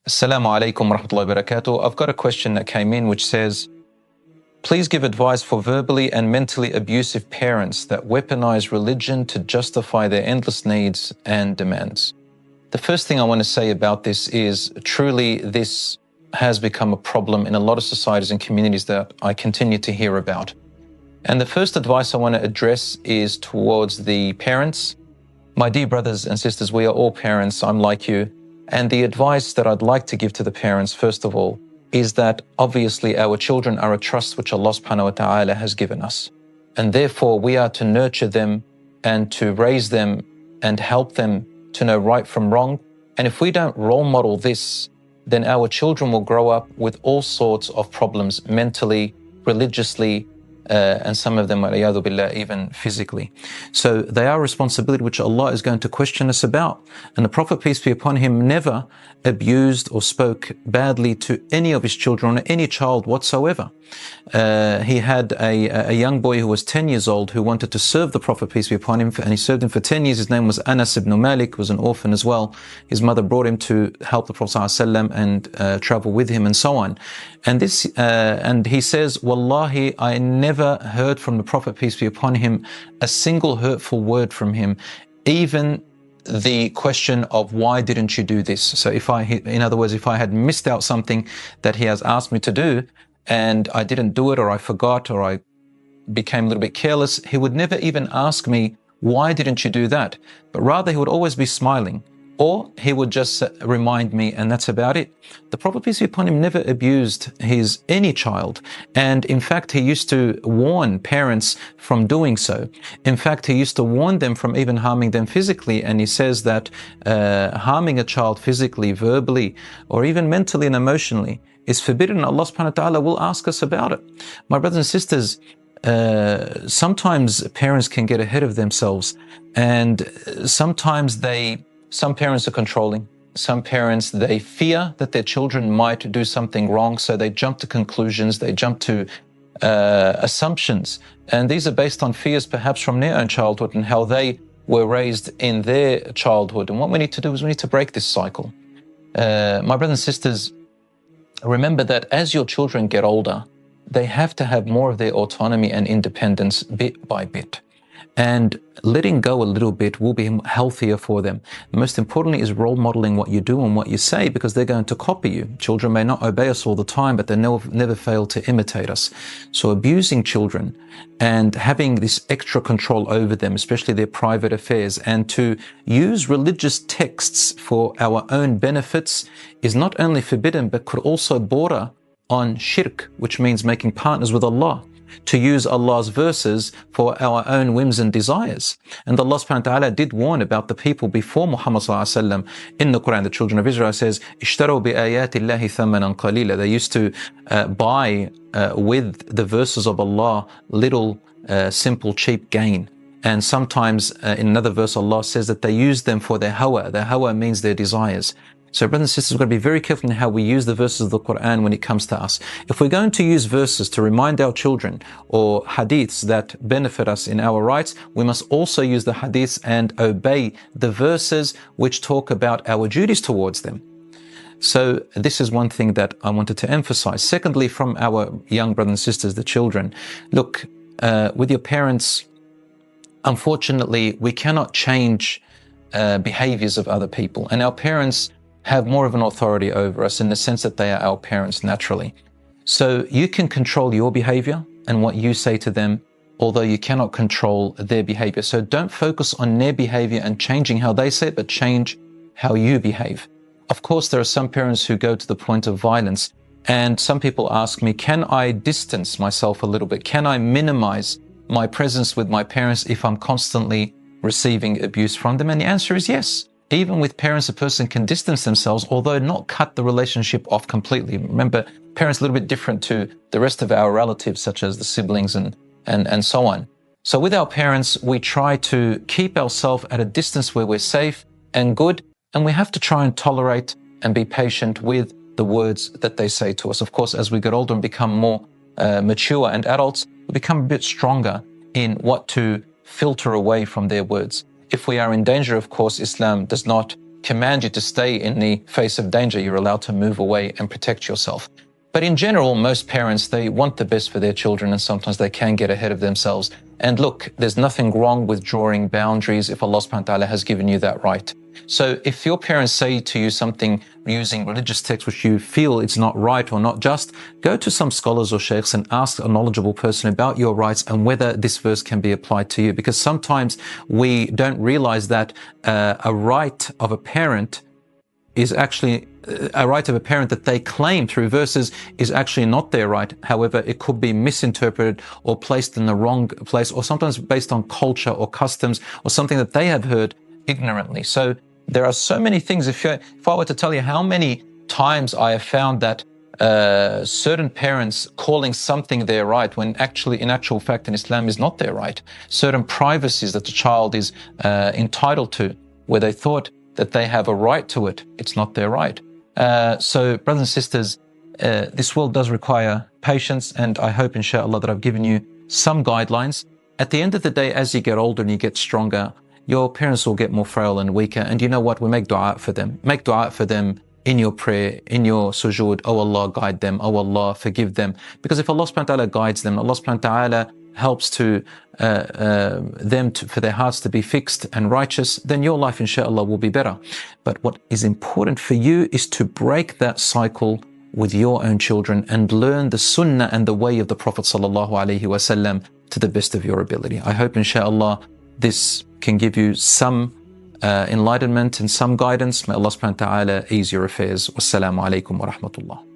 Assalamu alaikum wa rahmatullahi wa barakatuh. I've got a question that came in which says, please give advice for verbally and mentally abusive parents that weaponize religion to justify their endless needs and demands. The first thing I want to say about this is truly this has become a problem in a lot of societies and communities that I continue to hear about. And the first advice I want to address is towards the parents. My dear brothers and sisters, we are all parents. I'm like you. And the advice that I'd like to give to the parents, first of all, is that obviously our children are a trust which Allah subhanahu wa ta'ala has given us. And therefore we are to nurture them and to raise them and help them to know right from wrong. And if we don't role model this, then our children will grow up with all sorts of problems mentally, religiously, and some of them, waliyadu billah, even physically. So they are a responsibility which Allah is going to question us about. And the Prophet, peace be upon him, never abused or spoke badly to any of his children or any child whatsoever. He had a young boy who was 10 years old who wanted to serve the Prophet, peace be upon him, and he served him for 10 years. His name was Anas ibn Malik, was an orphan as well. His mother brought him to help the Prophet ﷺ and travel with him and so on. And and he says, Wallahi, I never heard from the Prophet, peace be upon him, a single hurtful word from him, even the question of why didn't you do this? So in other words, if I had missed out something that he has asked me to do, and I didn't do it, or I forgot, or I became a little bit careless, he would never even ask me, why didn't you do that? But rather he would always be smiling, or he would just remind me, and that's about it. The Prophet, peace be upon him, never abused any child. And in fact, he used to warn parents from doing so. In fact, he used to warn them from even harming them physically. And he says that harming a child physically, verbally, or even mentally and emotionally is forbidden. Allah subhanahu wa ta'ala will ask us about it. My brothers and sisters, sometimes parents can get ahead of themselves, and sometimes some parents are controlling. Some parents, they fear that their children might do something wrong, so they jump to conclusions, they jump to assumptions. And these are based on fears perhaps from their own childhood and how they were raised in their childhood. And what we need to do is we need to break this cycle. My brothers and sisters, remember that as your children get older, they have to have more of their autonomy and independence bit by bit. And letting go a little bit will be healthier for them. Most importantly is role modeling what you do and what you say, because they're going to copy you. Children may not obey us all the time, but they never fail to imitate us. So abusing children and having this extra control over them, especially their private affairs, and to use religious texts for our own benefits is not only forbidden, but could also border on shirk, which means making partners with Allah, to use Allah's verses for our own whims and desires. And Allah subhanahu wa ta'ala did warn about the people before Muhammad sallallahu alaihi wasallam in the Quran. The children of Israel says, "Ishtaru bi ayati Allahi thamanan qalila." They used to buy with the verses of Allah little simple cheap gain. And sometimes in another verse Allah says that they use them for their hawa. Their hawa means their desires. So brothers and sisters, we've got to be very careful in how we use the verses of the Quran when it comes to us. If we're going to use verses to remind our children or hadiths that benefit us in our rights, we must also use the hadiths and obey the verses which talk about our duties towards them. So this is one thing that I wanted to emphasize. Secondly, from our young brothers and sisters, the children, look, with your parents, unfortunately, we cannot change behaviors of other people. And our parents have more of an authority over us in the sense that they are our parents naturally. So you can control your behavior and what you say to them, although you cannot control their behavior. So don't focus on their behavior and changing how they say it, but change how you behave. Of course, there are some parents who go to the point of violence, and some people ask me, can I distance myself a little bit? Can I minimize my presence with my parents if I'm constantly receiving abuse from them? And the answer is yes. Even with parents, a person can distance themselves, although not cut the relationship off completely. Remember, parents are a little bit different to the rest of our relatives, such as the siblings and so on. So with our parents, we try to keep ourselves at a distance where we're safe and good, and we have to try and tolerate and be patient with the words that they say to us. Of course, as we get older and become more mature and adults, we become a bit stronger in what to filter away from their words. If we are in danger, of course, Islam does not command you to stay in the face of danger. You're allowed to move away and protect yourself. But in general, most parents, they want the best for their children, and sometimes they can get ahead of themselves. And look, there's nothing wrong with drawing boundaries if Allah subhanahu wa ta'ala has given you that right. So if your parents say to you something using religious text which you feel it's not right or not just, go to some scholars or sheikhs and ask a knowledgeable person about your rights and whether this verse can be applied to you. Because sometimes we don't realize that a right of a parent is actually a right of a parent that they claim through verses is actually not their right. However, it could be misinterpreted or placed in the wrong place, or sometimes based on culture or customs or something that they have heard ignorantly. So there are so many things. If I were to tell you how many times I have found that certain parents calling something their right when actually, in actual fact, in Islam is not their right. Certain privacies that the child is entitled to, where they thought that they have a right to it, it's not their right. So, brothers and sisters, this world does require patience, and I hope, inshallah, that I've given you some guidelines. At the end of the day, as you get older and you get stronger, your parents will get more frail and weaker. And you know what? We make dua for them. Make dua for them in your prayer, in your sujood. Oh Allah, guide them. Oh Allah, forgive them. Because if Allah subhanahu wa ta'ala guides them, Allah subhanahu wa ta'ala helps to for their hearts to be fixed and righteous, then your life, inshallah, will be better. But what is important for you is to break that cycle with your own children and learn the sunnah and the way of the Prophet sallallahu alaihi wasallam to the best of your ability. I hope, inshallah, this can give you some enlightenment and some guidance. May Allah subhanahu wa ta'ala ease your affairs. Wassalamu alaikum wa rahmatullah.